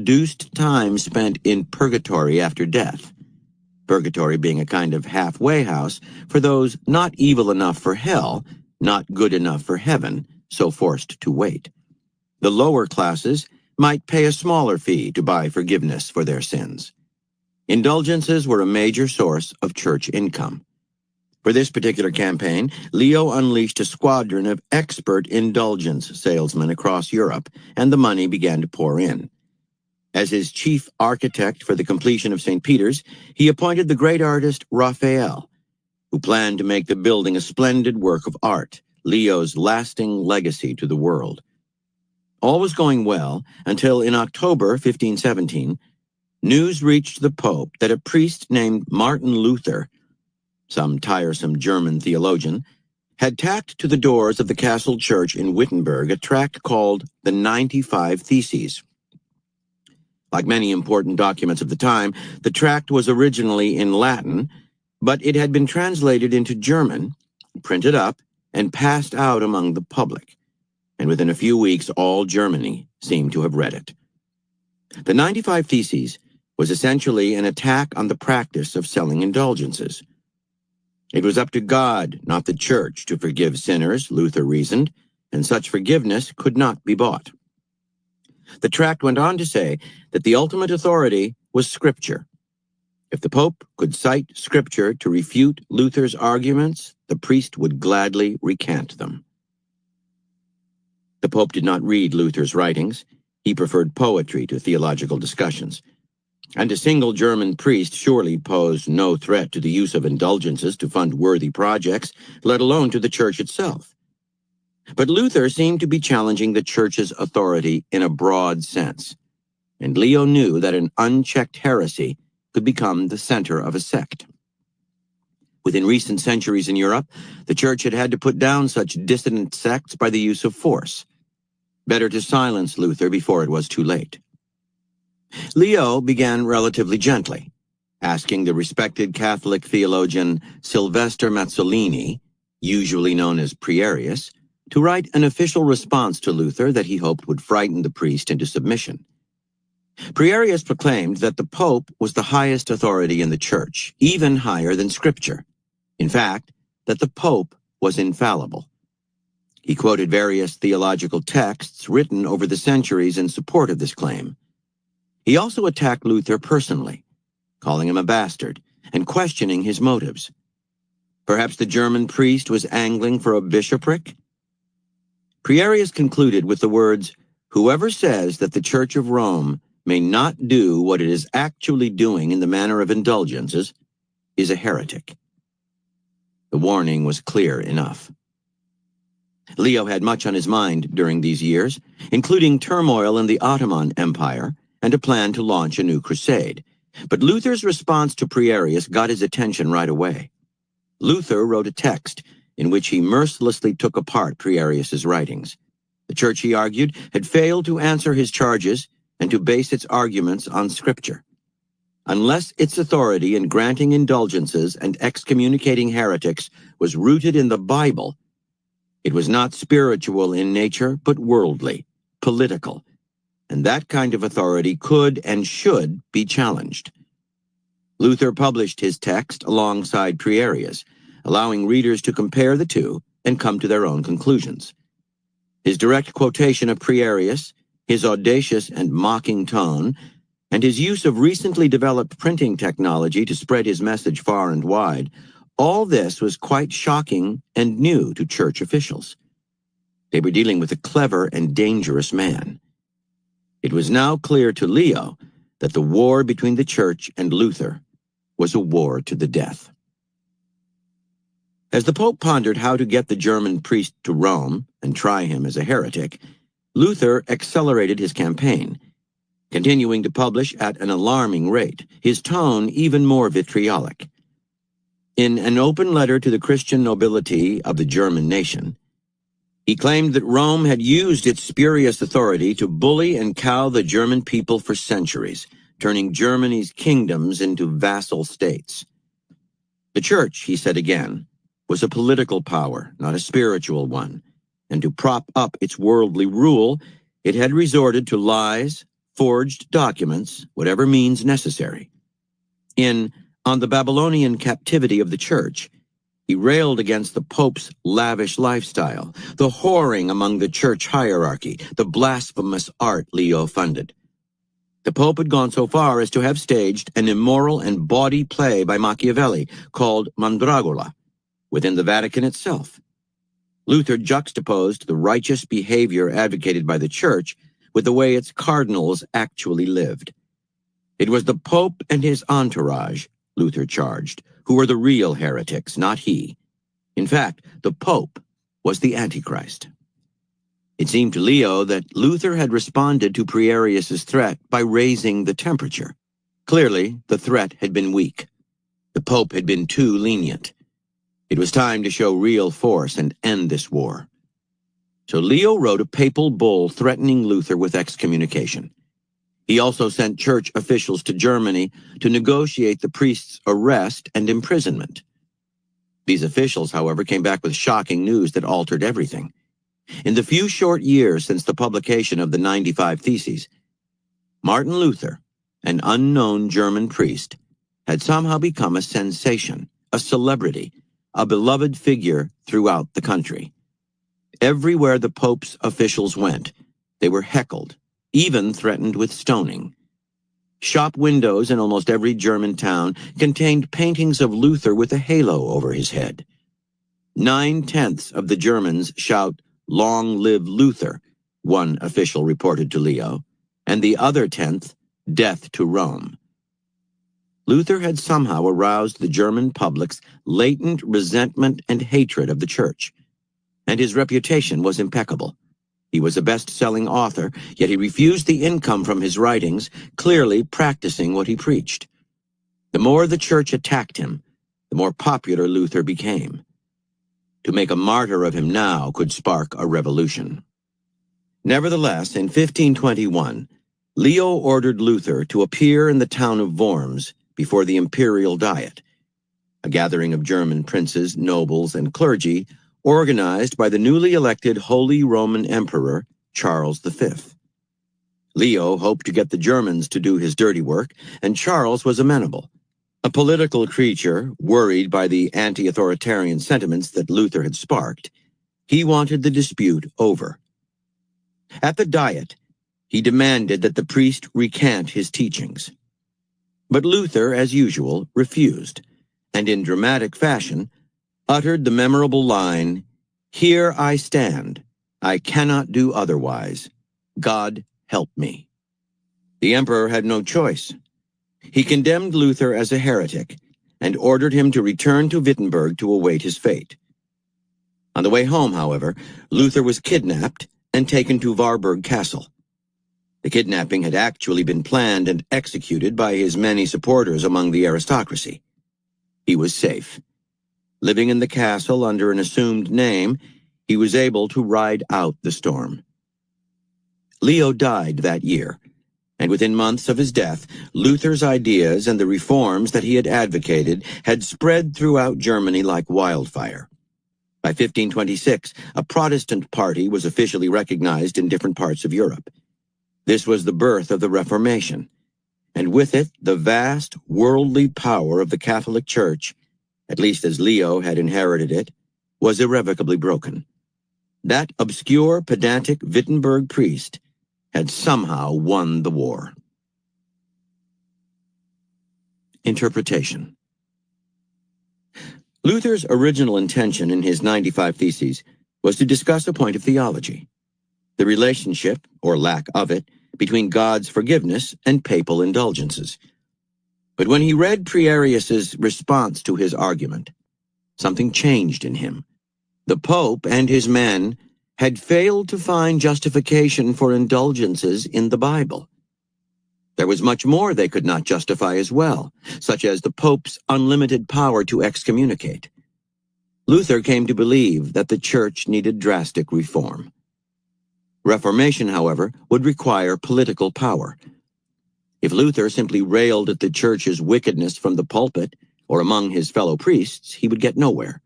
reduced time spent in purgatory after death, purgatory being a kind of halfway house for those not evil enough for hell, not good enough for heaven, so forced to wait. The lower classes might pay a smaller fee to buy forgiveness for their sins. Indulgences were a major source of church income. For this particular campaign, Leo unleashed a squadron of expert indulgence salesmen across Europe, and the money began to pour in. As his chief architect for the completion of St. Peter's, he appointed the great artist Raphael, who planned to make the building a splendid work of art, Leo's lasting legacy to the world. All was going well until in October 1517, news reached the Pope that a priest named Martin Luther, some tiresome German theologian, had tacked to the doors of the castle church in Wittenberg a tract called the 95 Theses. Like many important documents of the time, the tract was originally in Latin, but it had been translated into German, printed up, and passed out among the public, and within a few weeks all Germany seemed to have read it. The 95 Theses was essentially an attack on the practice of selling indulgences. It was up to God, not the church, to forgive sinners, Luther reasoned, and such forgiveness could not be bought. The tract went on to say that the ultimate authority was Scripture. If the Pope could cite Scripture to refute Luther's arguments, the priest would gladly recant them. The Pope did not read Luther's writings. He preferred poetry to theological discussions. And a single German priest surely posed no threat to the use of indulgences to fund worthy projects, let alone to the church itself. But Luther seemed to be challenging the church's authority in a broad sense, and Leo knew that an unchecked heresy could become the center of a sect. Within recent centuries in Europe, the church had had to put down such dissident sects by the use of force. Better to silence Luther before it was too late. Leo began relatively gently, asking the respected Catholic theologian Sylvester Mazzolini, usually known as Prierius, to write an official response to Luther that he hoped would frighten the priest into submission. Prierius proclaimed that the Pope was the highest authority in the Church, even higher than Scripture. In fact, that the Pope was infallible. He quoted various theological texts written over the centuries in support of this claim. He also attacked Luther personally, calling him a bastard and questioning his motives. Perhaps the German priest was angling for a bishopric? Prierius concluded with the words, "Whoever says that the Church of Rome may not do what it is actually doing in the manner of indulgences is a heretic." The warning was clear enough. Leo had much on his mind during these years, including turmoil in the Ottoman Empire and a plan to launch a new crusade. But Luther's response to Prierius got his attention right away. Luther wrote a text in which he mercilessly took apart Prierius's writings. The Church, he argued, had failed to answer his charges and to base its arguments on Scripture. Unless its authority in granting indulgences and excommunicating heretics was rooted in the Bible, it was not spiritual in nature, but worldly, political, and that kind of authority could and should be challenged. Luther published his text alongside Prierius, allowing readers to compare the two and come to their own conclusions. His direct quotation of Prierius, his audacious and mocking tone, and his use of recently developed printing technology to spread his message far and wide, all this was quite shocking and new to church officials. They were dealing with a clever and dangerous man. It was now clear to Leo that the war between the Church and Luther was a war to the death. As the Pope pondered how to get the German priest to Rome and try him as a heretic, Luther accelerated his campaign, continuing to publish at an alarming rate, his tone even more vitriolic. In an open letter to the Christian nobility of the German nation, he claimed that Rome had used its spurious authority to bully and cow the German people for centuries, turning Germany's kingdoms into vassal states. The Church, he said again, was a political power, not a spiritual one, and to prop up its worldly rule, it had resorted to lies, forged documents, whatever means necessary. In On the Babylonian Captivity of the Church, he railed against the Pope's lavish lifestyle, the whoring among the church hierarchy, the blasphemous art Leo funded. The Pope had gone so far as to have staged an immoral and bawdy play by Machiavelli called Mandragola within the Vatican itself. Luther juxtaposed the righteous behavior advocated by the Church with the way its cardinals actually lived. It was the Pope and his entourage, Luther charged, who were the real heretics, not he. In fact, the Pope was the Antichrist. It seemed to Leo that Luther had responded to Prierius's threat by raising the temperature. Clearly, the threat had been weak. The Pope had been too lenient. It was time to show real force and end this war. So Leo wrote a papal bull threatening Luther with excommunication. He also sent church officials to Germany to negotiate the priest's arrest and imprisonment. These officials, however, came back with shocking news that altered everything. In the few short years since the publication of the 95 Theses, Martin Luther, an unknown German priest, had somehow become a sensation, a celebrity, a beloved figure throughout the country. Everywhere the Pope's officials went, they were heckled, even threatened with stoning. Shop windows in almost every German town contained paintings of Luther with a halo over his head. 9/10 of the Germans shout, "Long live Luther," one official reported to Leo, and the other 10th, "Death to Rome." Luther had somehow aroused the German public's latent resentment and hatred of the Church, and his reputation was impeccable. He was a best-selling author, yet he refused the income from his writings, clearly practicing what he preached. The more the Church attacked him, the more popular Luther became. To make a martyr of him now could spark a revolution. Nevertheless, in 1521, Leo ordered Luther to appear in the town of Worms before the imperial diet, a gathering of German princes, nobles, and clergy organized by the newly elected Holy Roman Emperor Charles V. Leo hoped to get the Germans to do his dirty work, and Charles was amenable. A political creature, worried by the anti-authoritarian sentiments that Luther had sparked, he wanted the dispute over. At the Diet, he demanded that the priest recant his teachings. But Luther, as usual, refused, and in dramatic fashion, uttered the memorable line, "Here I stand. I cannot do otherwise. God help me." The emperor had no choice. He condemned Luther as a heretic and ordered him to return to Wittenberg to await his fate. On the way home, however, Luther was kidnapped and taken to Warburg Castle. The kidnapping had actually been planned and executed by his many supporters among the aristocracy. He was safe. Living in the castle under an assumed name, he was able to ride out the storm. Leo died that year, and within months of his death, Luther's ideas and the reforms that he had advocated had spread throughout Germany like wildfire. By 1526, a Protestant party was officially recognized in different parts of Europe. This was the birth of the Reformation, and with it the vast worldly power of the Catholic Church, at least as Leo had inherited it, was irrevocably broken. That obscure, pedantic Wittenberg priest had somehow won the war. Interpretation. Luther's original intention in his 95 Theses was to discuss a point of theology, the relationship, or lack of it, between God's forgiveness and papal indulgences. But when he read Prierius's response to his argument, something changed in him. The Pope and his men had failed to find justification for indulgences in the Bible. There was much more they could not justify as well, such as the Pope's unlimited power to excommunicate. Luther came to believe that the Church needed drastic reform. Reformation, however, would require political power. If Luther simply railed at the Church's wickedness from the pulpit or among his fellow priests, he would get nowhere.